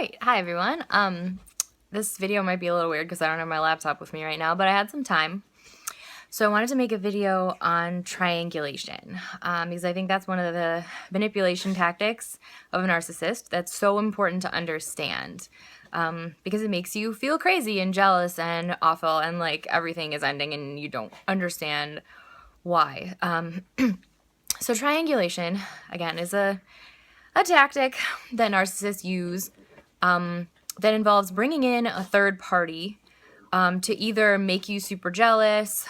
right. Hi, everyone. This video might be a little weird because I don't have my laptop with me right now, but I had some time. So I wanted to make a video on triangulation because I think that's one of the manipulation tactics of a narcissist that's so important to understand because it makes you feel crazy and jealous and awful and like everything is ending and you don't understand why. So triangulation, again, is a tactic that narcissists use that involves bringing in a third party to either make you super jealous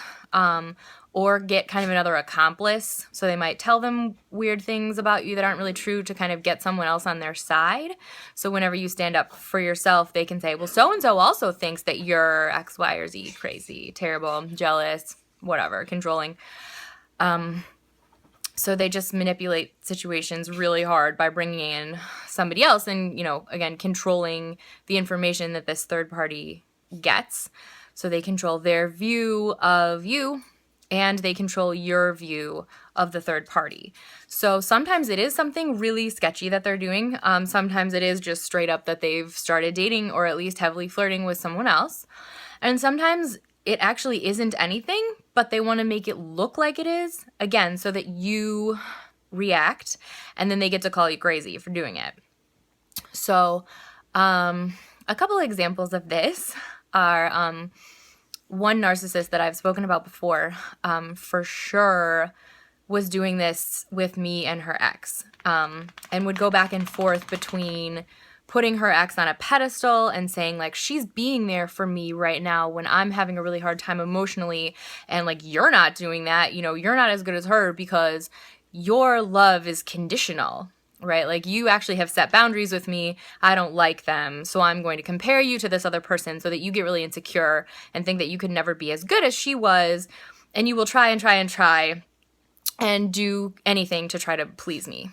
or get kind of another accomplice. So they might tell them weird things about you that aren't really true to kind of get someone else on their side. So whenever you stand up for yourself, they can say, well, so-and-so also thinks that you're X, Y, or Z, crazy, terrible, jealous, whatever, controlling. So they just manipulate situations really hard by bringing in somebody else and, again, controlling the information that this third party gets. So they control their view of you and they control your view of the third party. So sometimes it is something really sketchy that they're doing. Sometimes it is just straight up that they've started dating or at least heavily flirting with someone else. And sometimes it actually isn't anything, but they want to make it look like it is, again, so that you react, and then they get to call you crazy for doing it. So a couple of examples of this are one narcissist that I've spoken about before for sure was doing this with me and her ex and would go back and forth between putting her ex on a pedestal and saying like she's being there for me right now when I'm having a really hard time emotionally, and like you're not doing that, you're not as good as her because your love is conditional, right? Like you actually have set boundaries with me. I don't like them, so I'm going to compare you to this other person so that you get really insecure and think that you could never be as good as she was, and you will try and try and try and do anything to try to please me.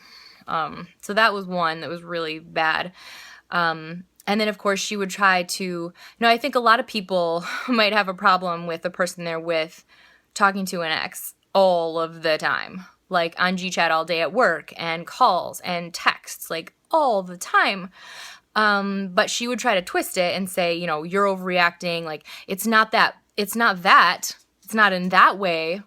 So that was one that was really bad. And then, of course, she would try to, I think a lot of people might have a problem with the person they're with talking to an ex all of the time, like on GChat all day at work and calls and texts, like all the time. But she would try to twist it and say, you're overreacting. Like, it's not in that way.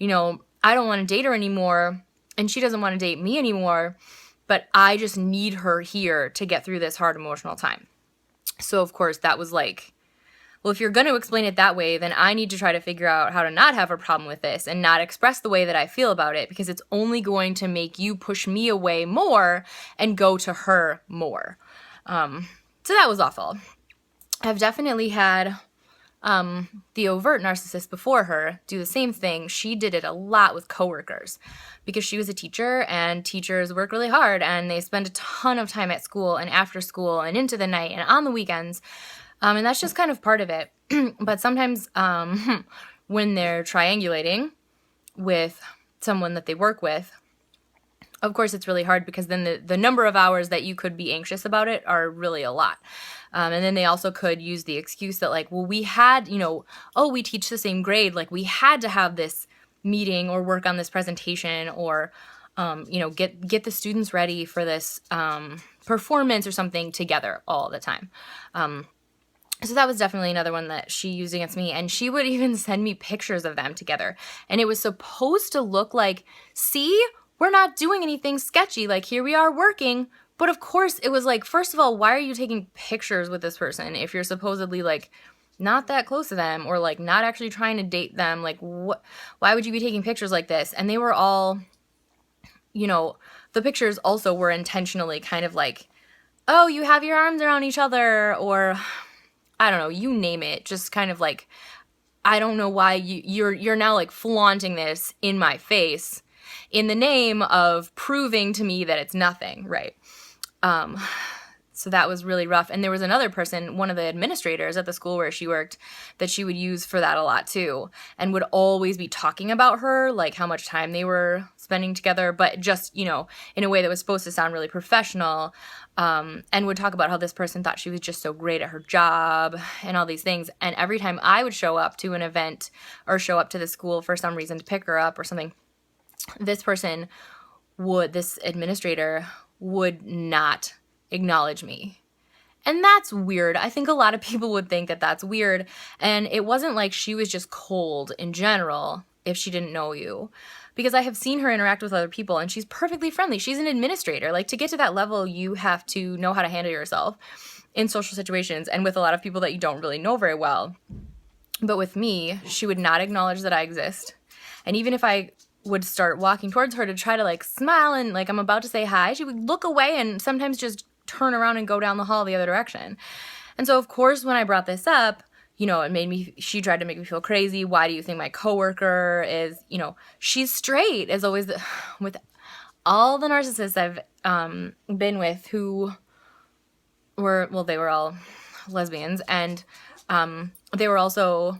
I don't want to date her anymore. And she doesn't want to date me anymore, but I just need her here to get through this hard emotional time. So, of course, that was like, well, if you're going to explain it that way, then I need to try to figure out how to not have a problem with this and not express the way that I feel about it, because it's only going to make you push me away more and go to her more. So that was awful. I've definitely had the overt narcissist before her do the same thing. She did it a lot with coworkers because she was a teacher, and teachers work really hard and they spend a ton of time at school and after school and into the night and on the weekends. And that's just kind of part of it. But sometimes when they're triangulating with someone that they work with, of course, it's really hard because then the number of hours that you could be anxious about it are really a lot. And then they also could use the excuse that like, well, we had, we teach the same grade. Like we had to have this meeting or work on this presentation or, get the students ready for this performance or something together all the time. So that was definitely another one that she used against me. And she would even send me pictures of them together. And it was supposed to look like, see, we're not doing anything sketchy. Like, here we are working. But of course, it was like, first of all, why are you taking pictures with this person if you're supposedly like not that close to them or like not actually trying to date them? Like, what? Why would you be taking pictures like this? And they were all, the pictures also were intentionally kind of like, oh, you have your arms around each other, or I don't know, you name it. Just kind of like, I don't know why you're now like flaunting this in my face in the name of proving to me that it's nothing, right? So that was really rough. And there was another person, one of the administrators at the school where she worked, that she would use for that a lot too, and would always be talking about her, like how much time they were spending together, but just, in a way that was supposed to sound really professional, and would talk about how this person thought she was just so great at her job and all these things. And every time I would show up to an event or show up to the school for some reason to pick her up or something, this administrator would not acknowledge me And that's weird. I think a lot of people would think that that's weird. And it wasn't like she was just cold in general if she didn't know you. Because I have seen her interact with other people and she's perfectly friendly. She's an administrator. Like, to get to that level, you have to know how to handle yourself in social situations and with a lot of people that you don't really know very well. But with me, she would not acknowledge that I exist. And even if I would start walking towards her to try to like smile and like I'm about to say hi, she would look away and sometimes just turn around and go down the hall the other direction. And so of course when I brought this up, she tried to make me feel crazy. Why do you think my coworker is, she's straight, as always with all the narcissists I've been with who were, well, they were all lesbians, and they were also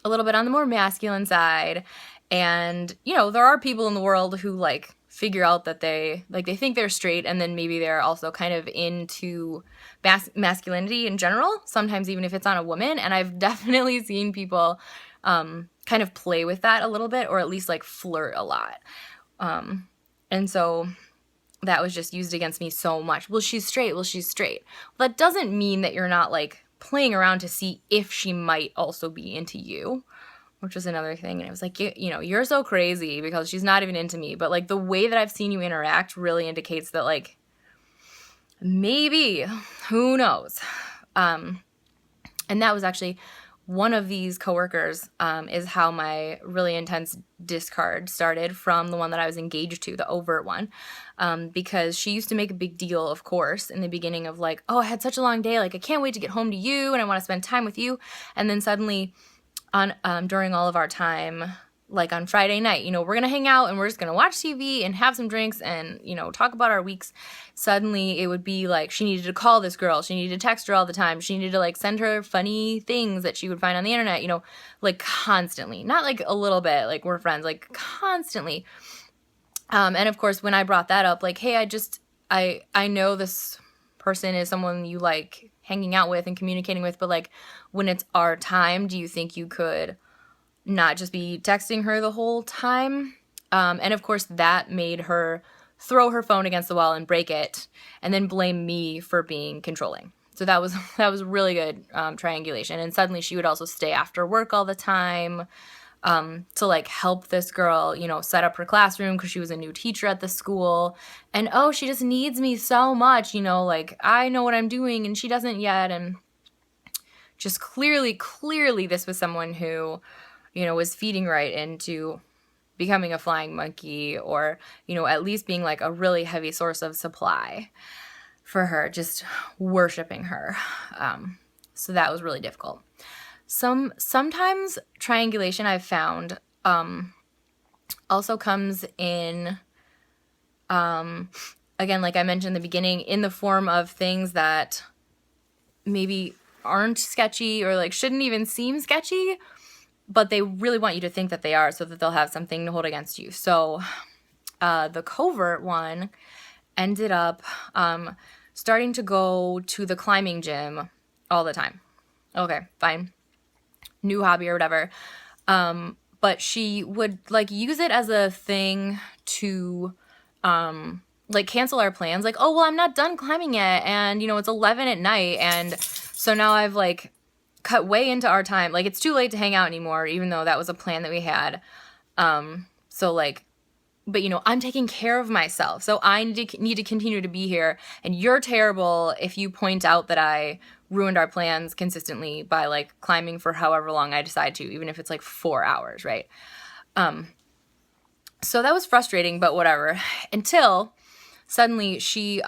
a little bit on the more masculine side. And, there are people in the world who like figure out that they think they're straight, and then maybe they're also kind of into masculinity in general, sometimes even if it's on a woman. And I've definitely seen people kind of play with that a little bit, or at least like flirt a lot. And so that was just used against me so much. Well, she's straight. Well, that doesn't mean that you're not like playing around to see if she might also be into you, which was another thing. And it was like, you're so crazy because she's not even into me. But like the way that I've seen you interact really indicates that like maybe, who knows? And that was actually one of these coworkers, is how my really intense discard started, from the one that I was engaged to, the overt one. Because she used to make a big deal, of course, in the beginning of like, oh, I had such a long day. Like, I can't wait to get home to you and I want to spend time with you. And then suddenly during all of our time, like on Friday night, we're going to hang out and we're just going to watch TV and have some drinks and, talk about our weeks. Suddenly it would be like she needed to call this girl. She needed to text her all the time. She needed to like send her funny things that she would find on the internet, like constantly, not like a little bit, like we're friends, like constantly. And of course, when I brought that up, like, hey, I know this person is someone you like hanging out with and communicating with, but like when it's our time, do you think you could not just be texting her the whole time? And of course that made her throw her phone against the wall and break it, and then blame me for being controlling. So that was really good triangulation. And suddenly she would also stay after work all the time to like help this girl, set up her classroom because she was a new teacher at the school. And oh, she just needs me so much, like I know what I'm doing and she doesn't yet. And just clearly this was someone who, was feeding right into becoming a flying monkey, or, at least being like a really heavy source of supply for her, just worshiping her. So that was really difficult. Sometimes triangulation, I've found, also comes in, again, like I mentioned in the beginning, in the form of things that maybe aren't sketchy or like shouldn't even seem sketchy, but they really want you to think that they are, so that they'll have something to hold against you. So the covert one ended up starting to go to the climbing gym all the time. Okay, fine. New hobby or whatever. But she would like use it as a thing to like cancel our plans. Like, oh, well, I'm not done climbing yet. And, it's 11 at night. And so now I've like cut way into our time. Like, it's too late to hang out anymore, even though that was a plan that we had. So like, but I'm taking care of myself. So I need to continue to be here. And you're terrible if you point out that I ruined our plans consistently by like climbing for however long I decide to, even if it's like 4 hours, right? So that was frustrating, but whatever. Until suddenly she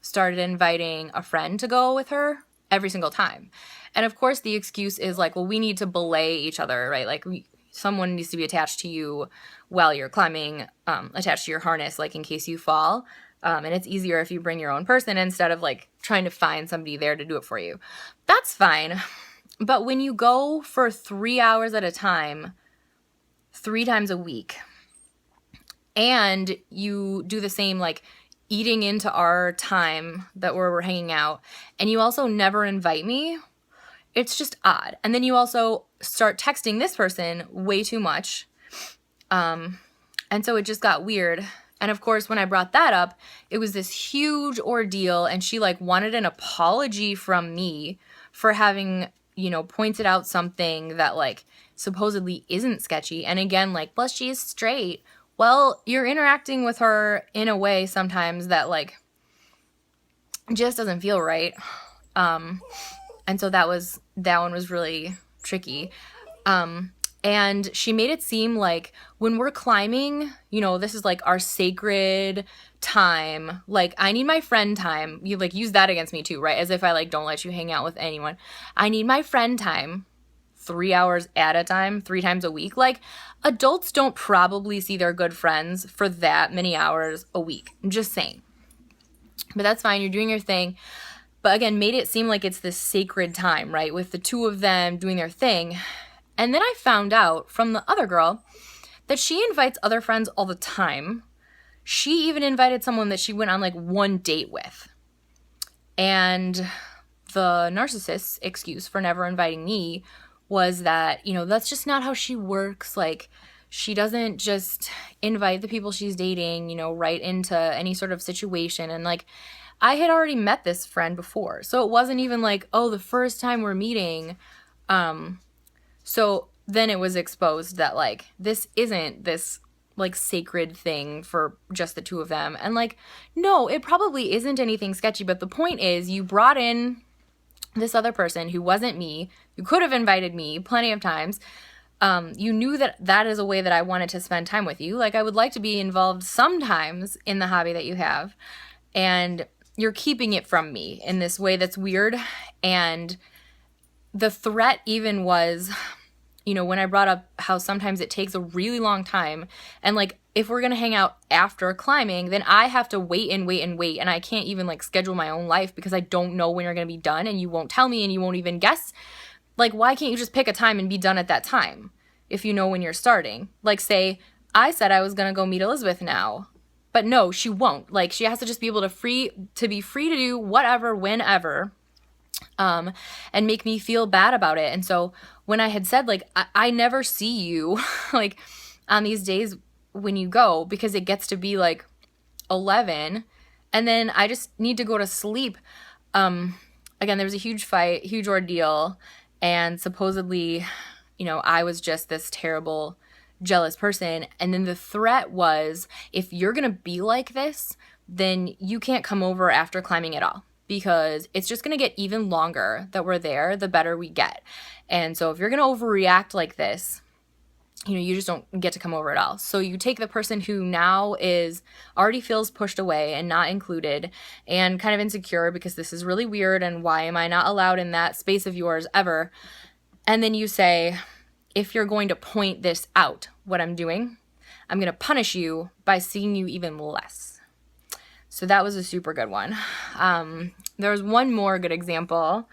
started inviting a friend to go with her every single time. And of course the excuse is like, well, we need to belay each other, right? Like someone needs to be attached to you while you're climbing, attached to your harness, like in case you fall. And it's easier if you bring your own person instead of like trying to find somebody there to do it for you. That's fine. But when you go for 3 hours at a time, 3 times a week, and you do the same, like eating into our time that we're hanging out, and you also never invite me, it's just odd. And then you also start texting this person way too much. And so it just got weird. And of course, when I brought that up, it was this huge ordeal, and she like wanted an apology from me for having, pointed out something that like supposedly isn't sketchy. And again, like, plus she is straight. Well, you're interacting with her in a way sometimes that like just doesn't feel right. And so that one was really tricky. And she made it seem like when we're climbing, this is like our sacred time. Like, I need my friend time. You like use that against me too, right? As if I like don't let you hang out with anyone. I need my friend time 3 hours at a time, 3 times a week. Like, adults don't probably see their good friends for that many hours a week. I'm just saying. But that's fine. You're doing your thing. But again, made it seem like it's this sacred time, right? With the two of them doing their thing. And then I found out from the other girl that she invites other friends all the time. She even invited someone that she went on like one date with. And the narcissist's excuse for never inviting me was that, that's just not how she works. Like, she doesn't just invite the people she's dating, right into any sort of situation. And like, I had already met this friend before. So it wasn't even like, oh, the first time we're meeting. So then it was exposed that like, this isn't this like sacred thing for just the two of them. And like, no, it probably isn't anything sketchy. But the point is, you brought in this other person who wasn't me. You could have invited me plenty of times. You knew that is a way that I wanted to spend time with you. Like, I would like to be involved sometimes in the hobby that you have. And you're keeping it from me in this way that's weird. And the threat even was, when I brought up how sometimes it takes a really long time, and like, if we're going to hang out after climbing, then I have to wait and wait and wait. And I can't even like schedule my own life because I don't know when you're going to be done, and you won't tell me, and you won't even guess. Like, why can't you just pick a time and be done at that time if you know when you're starting? Like, say, I said I was going to go meet Elizabeth now, but no, she won't. Like, she has to just be able to be free to do whatever, whenever, and make me feel bad about it. And so when I had said, like, I never see you, like, on these days when you go, because it gets to be, like, 11, and then I just need to go to sleep. Again, there was a huge fight, huge ordeal, and supposedly, I was just this terrible, jealous person. And then the threat was, if you're going to be like this, then you can't come over after climbing at all, because it's just going to get even longer that we're there, the better we get. And so if you're going to overreact like this, you just don't get to come over at all. So you take the person who now already feels pushed away and not included and kind of insecure because this is really weird and why am I not allowed in that space of yours ever? And then you say, if you're going to point this out, what I'm doing, I'm going to punish you by seeing you even less. So that was a super good one. There was one more good example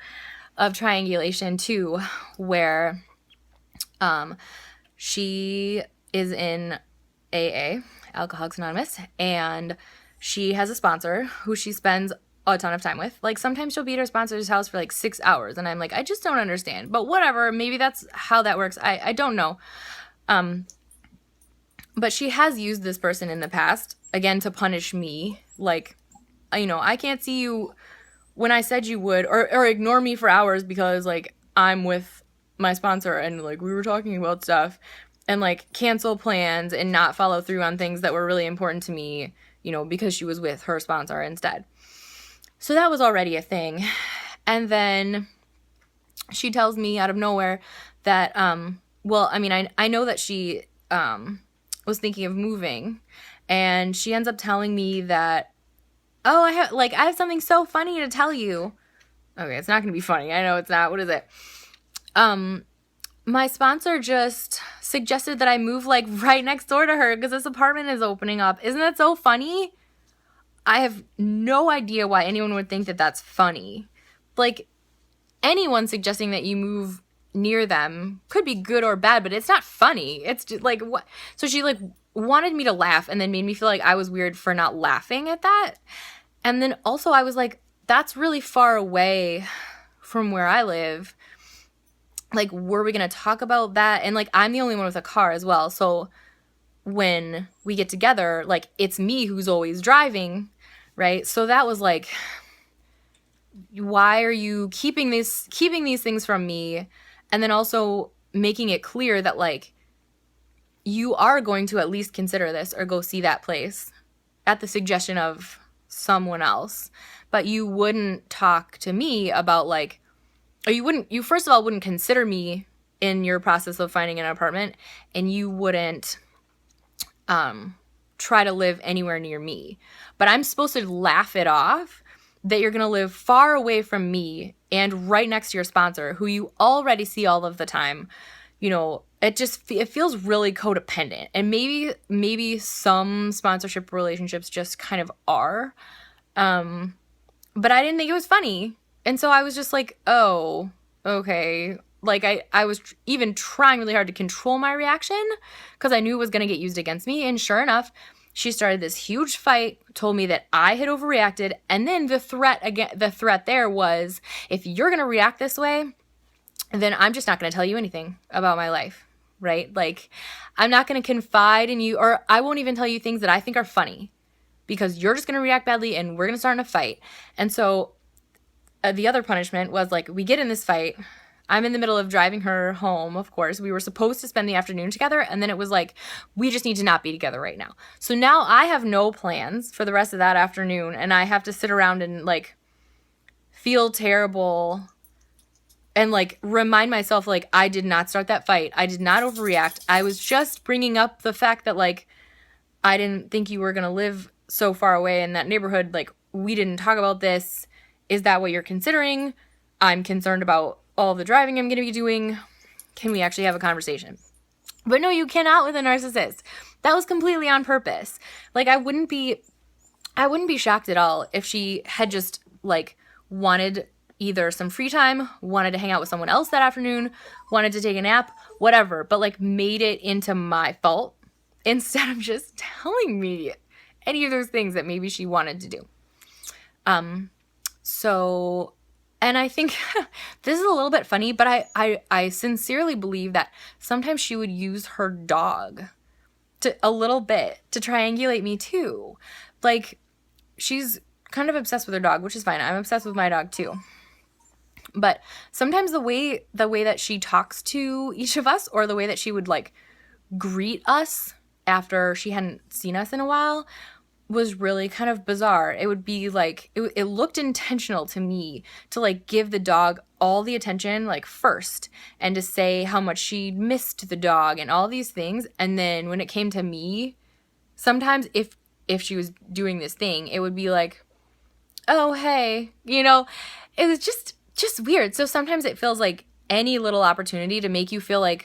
of triangulation too, where she is in AA, Alcoholics Anonymous, and she has a sponsor who she spends a ton of time with. Like, sometimes she'll be at her sponsor's house for like 6 hours, and I'm like, I just don't understand. But whatever, maybe that's how that works. I don't know. But she has used this person in the past, again, to punish me. Like, I can't see you when I said you would, or ignore me for hours because, like, I'm with my sponsor and, like, we were talking about stuff, and, like, cancel plans and not follow through on things that were really important to me, because she was with her sponsor instead. So that was already a thing. And then she tells me out of nowhere that, I know that she was thinking of moving, and she ends up telling me that, oh, I have something so funny to tell you. Okay, it's not going to be funny. I know it's not. What is it? My sponsor just suggested that I move like right next door to her because this apartment is opening up. Isn't that so funny? I have no idea why anyone would think that that's funny. Like, anyone suggesting that you move near them could be good or bad, but it's not funny. It's just like, what? So she like wanted me to laugh and then made me feel like I was weird for not laughing at that. And then also I was like, that's really far away from where I live. Like, were we going to talk about that? And like, I'm the only one with a car as well. So when we get together, like, it's me who's always driving, right? So that was like, why are you keeping these things from me? And then also making it clear that, like, you are going to at least consider this or go see that place at the suggestion of someone else. But you wouldn't talk to me about, like, or you first of all wouldn't consider me in your process of finding an apartment, and you wouldn't try to live anywhere near me. But I'm supposed to laugh it off that you're going to live far away from me and right next to your sponsor, who you already see all of the time. You know, it feels really codependent. And maybe some sponsorship relationships just kind of are. But I didn't think it was funny. And so I was just like, oh, okay. Like, I was even trying really hard to control my reaction because I knew it was going to get used against me. And sure enough, she started this huge fight, told me that I had overreacted. And then the threat there was, if you're going to react this way, then I'm just not going to tell you anything about my life, right? Like, I'm not going to confide in you, or I won't even tell you things that I think are funny because you're just going to react badly and we're going to start in a fight. And so the other punishment was, like, we get in this fight. I'm in the middle of driving her home, of course. We were supposed to spend the afternoon together, and then it was like, we just need to not be together right now. So now I have no plans for the rest of that afternoon, and I have to sit around and, like, feel terrible and, like, remind myself, like, I did not start that fight. I did not overreact. I was just bringing up the fact that, like, I didn't think you were going to live so far away in that neighborhood. Like, we didn't talk about this. Is that what you're considering? I'm concerned about all the driving I'm going to be doing. Can we actually have a conversation? But no, you cannot with a narcissist. That was completely on purpose. Like, I wouldn't be shocked at all if she had just, like, wanted either some free time, wanted to hang out with someone else that afternoon, wanted to take a nap, whatever, but, like, made it into my fault instead of just telling me any of those things that maybe she wanted to do. So, and I think this is a little bit funny, but I sincerely believe that sometimes she would use her dog a little bit to triangulate me too. Like, she's kind of obsessed with her dog, which is fine. I'm obsessed with my dog too. But sometimes the way that she talks to each of us, or the way that she would, like, greet us after she hadn't seen us in a while, was really kind of bizarre. It would be like, it looked intentional to me to, like, give the dog all the attention, like, first, and to say how much she missed the dog and all these things. And then when it came to me, sometimes if she was doing this thing, it would be like, oh, hey, you know, it was just weird. So sometimes it feels like any little opportunity to make you feel like,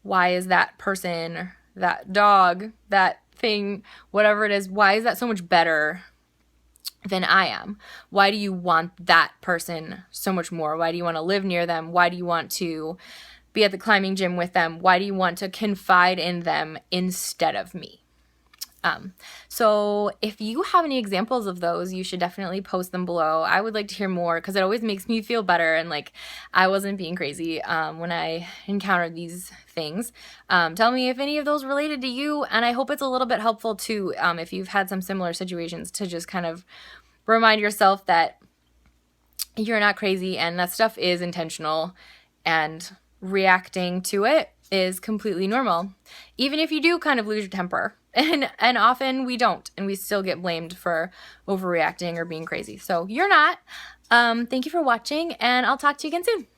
why is that person, that dog, that thing, whatever it is, why is that so much better than I am? Why do you want that person so much more? Why do you want to live near them? Why do you want to be at the climbing gym with them? Why do you want to confide in them instead of me? So if you have any examples of those, you should definitely post them below. I would like to hear more because it always makes me feel better and like I wasn't being crazy when I encountered these things. Tell me if any of those related to you, and I hope it's a little bit helpful too if you've had some similar situations, to just kind of remind yourself that you're not crazy and that stuff is intentional, and reacting to it is completely normal, even if you do kind of lose your temper. And often we don't, and we still get blamed for overreacting or being crazy. So you're not. Thank you for watching, and I'll talk to you again soon.